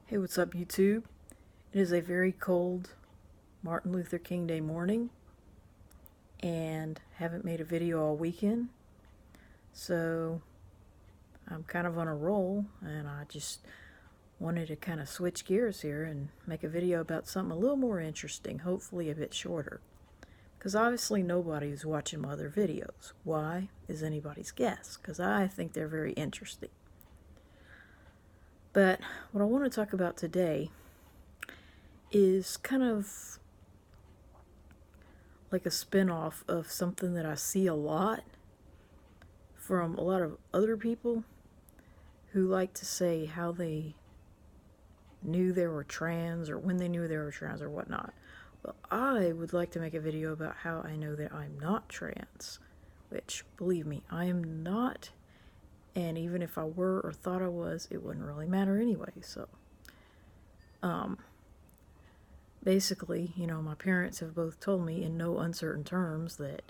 Hey, what's up, YouTube? It is a very cold Martin Luther King Day morning, and haven't made a video all weekend, so I'm kind of on a roll, and I just wanted to kind of switch gears here and make a video about something a little more interesting, hopefully a bit shorter. Because obviously nobody's watching my other videos. Why is anybody's guess? Because I think they're very interesting. But what I want to talk about today is kind of like a spin-off of something that I see a lot from a lot of other people who like to say how they knew they were trans or when they knew they were trans or whatnot. Well, I would like to make a video about how I know that I'm not trans, which, believe me, I am not, and even if I were or thought I was, it wouldn't really matter anyway. So basically, my parents have both told me in no uncertain terms that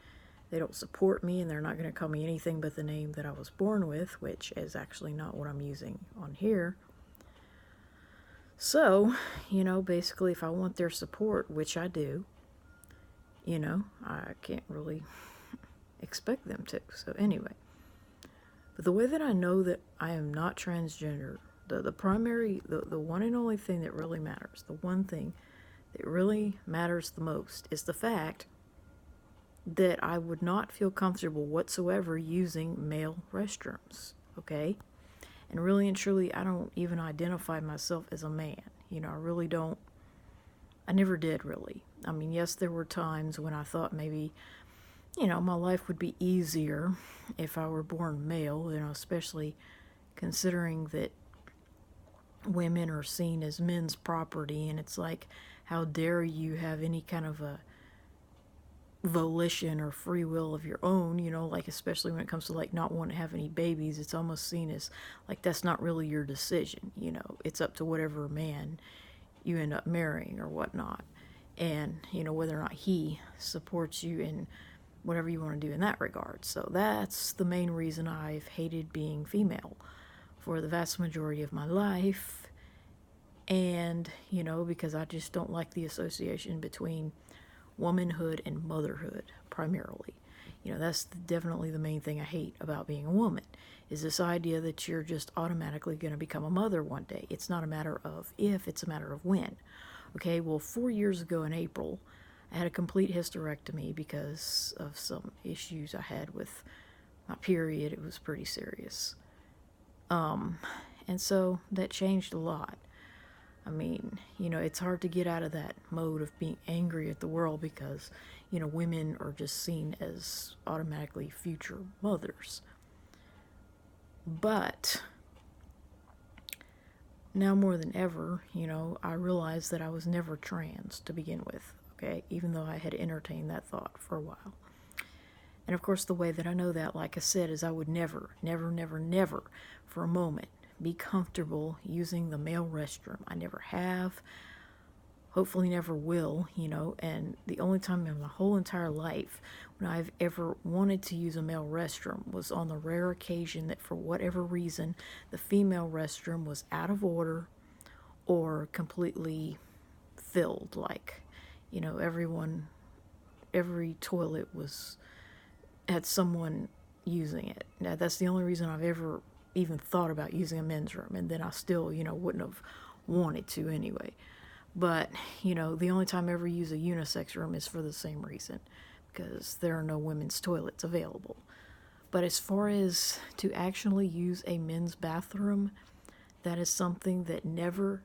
they don't support me and they're not going to call me anything but the name that I was born with, which is actually not what I'm using on here. So, basically, if I want their support, which I do, I can't really expect them to. So, anyway. But the way that I know that I am not transgender, the primary, the one and only thing that really matters, the one thing that really matters the most is the fact that I would not feel comfortable whatsoever using male restrooms, okay? And really and truly, I don't even identify myself as a man. I really don't. I never did, really. I mean, yes, there were times when I thought maybe, my life would be easier if I were born male, especially considering that women are seen as men's property, and it's like, how dare you have any kind of a volition or free will of your own, like especially when it comes to like not wanting to have any babies. It's almost seen as like that's not really your decision. It's up to whatever man you end up marrying or whatnot, and whether or not he supports you in whatever you want to do in that regard. So that's the main reason I've hated being female for the vast majority of my life. And because I just don't like the association between womanhood and motherhood primarily. That's definitely the main thing I hate about being a woman, is this idea that you're just automatically going to become a mother one day. It's not a matter of if, it's a matter of when. Okay, well, 4 years ago in April, I had a complete hysterectomy because of some issues I had with my period. It was pretty serious. And so that changed a lot. I mean, it's hard to get out of that mode of being angry at the world because, women are just seen as automatically future mothers. But now more than ever, I realized that I was never trans to begin with, okay? Even though I had entertained that thought for a while. And of course, the way that I know that, like I said, is I would never, never, never, never for a moment be comfortable using the male restroom. I never have, hopefully never will, and the only time in my whole entire life when I've ever wanted to use a male restroom was on the rare occasion that for whatever reason the female restroom was out of order or completely filled, like, every toilet had someone using it. Now, that's the only reason I've ever even thought about using a men's room, and then I still, wouldn't have wanted to anyway. But, the only time I ever use a unisex room is for the same reason, because there are no women's toilets available. But as far as to actually use a men's bathroom, that is something that never,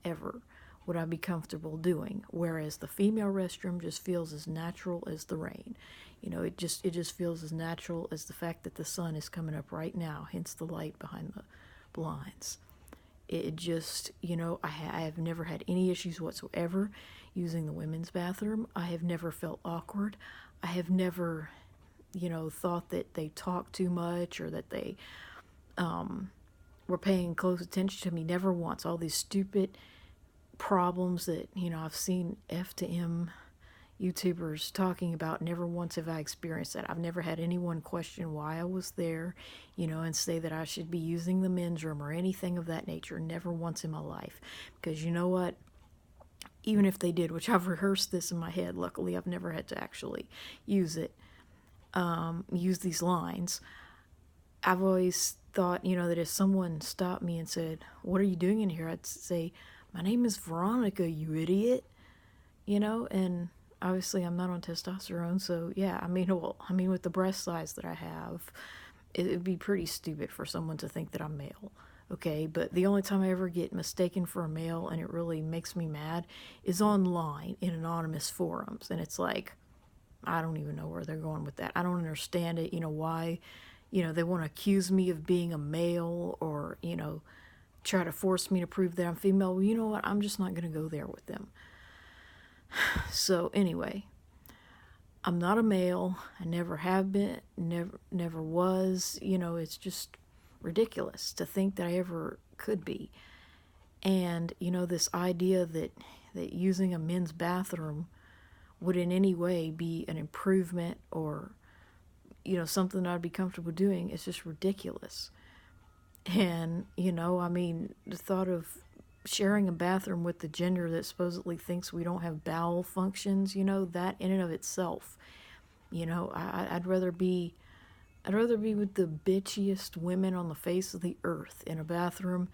ever would I be comfortable doing, whereas the female restroom just feels as natural as the rain. It just feels as natural as the fact that the sun is coming up right now, hence the light behind the blinds. It just, I have never had any issues whatsoever using the women's bathroom. I have never felt awkward. I have never, thought that they talked too much or that they were paying close attention to me. Never once. All these stupid problems that, I've seen F to M, YouTubers talking about. Never once have I experienced that. I've never had anyone question why I was there, and say that I should be using the men's room or anything of that nature. Never once in my life. Because you know what? Even if they did, which I've rehearsed this in my head, luckily I've never had to actually use it, use these lines. I've always thought, that if someone stopped me and said, "What are you doing in here?" I'd say, "My name is Veronica, you idiot." And obviously I'm not on testosterone, so yeah, with the breast size that I have, it'd be pretty stupid for someone to think that I'm male. Okay, but the only time I ever get mistaken for a male, and it really makes me mad, is online in anonymous forums. And it's like, I don't even know where they're going with that. I don't understand it, why, they want to accuse me of being a male, or, try to force me to prove that I'm female. Well, you know what? I'm just not going to go there with them. So anyway, I'm not a male. I never have been, never was. It's just ridiculous to think that I ever could be. And this idea that using a men's bathroom would in any way be an improvement, or something I'd be comfortable doing, is just ridiculous. And the thought of sharing a bathroom with the gender that supposedly thinks we don't have bowel functions, that in and of itself, I'd rather be with the bitchiest women on the face of the earth in a bathroom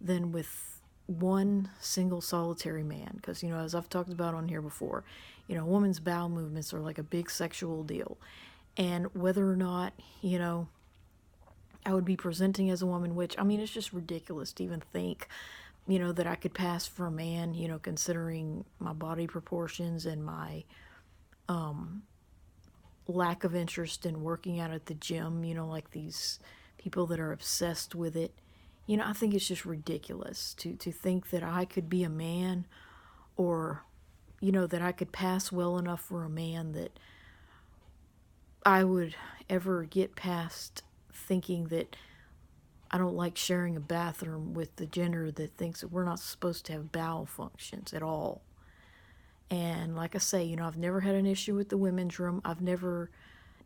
than with one single solitary man. Because, as I've talked about on here before, a woman's bowel movements are like a big sexual deal. And whether or not, I would be presenting as a woman, which, it's just ridiculous to even think, that I could pass for a man, considering my body proportions and my lack of interest in working out at the gym, like these people that are obsessed with it. I think it's just ridiculous to think that I could be a man, or, that I could pass well enough for a man that I would ever get past thinking that I don't like sharing a bathroom with the gender that thinks that we're not supposed to have bowel functions at all. And like I say, I've never had an issue with the women's room. I've never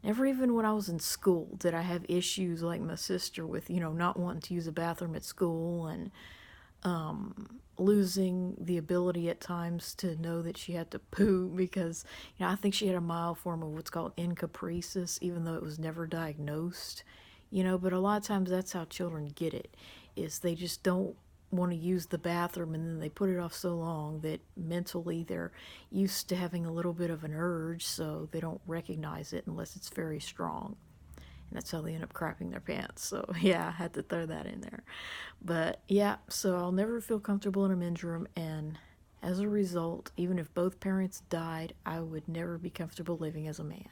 even when I was in school did I have issues like my sister with, not wanting to use a bathroom at school, and losing the ability at times to know that she had to poo because, I think she had a mild form of what's called encopresis, even though it was never diagnosed. But a lot of times that's how children get it, is they just don't want to use the bathroom, and then they put it off so long that mentally they're used to having a little bit of an urge, so they don't recognize it unless it's very strong. And that's how they end up crapping their pants. So yeah, I had to throw that in there. But yeah, so I'll never feel comfortable in a men's room, and as a result, even if both parents died, I would never be comfortable living as a man.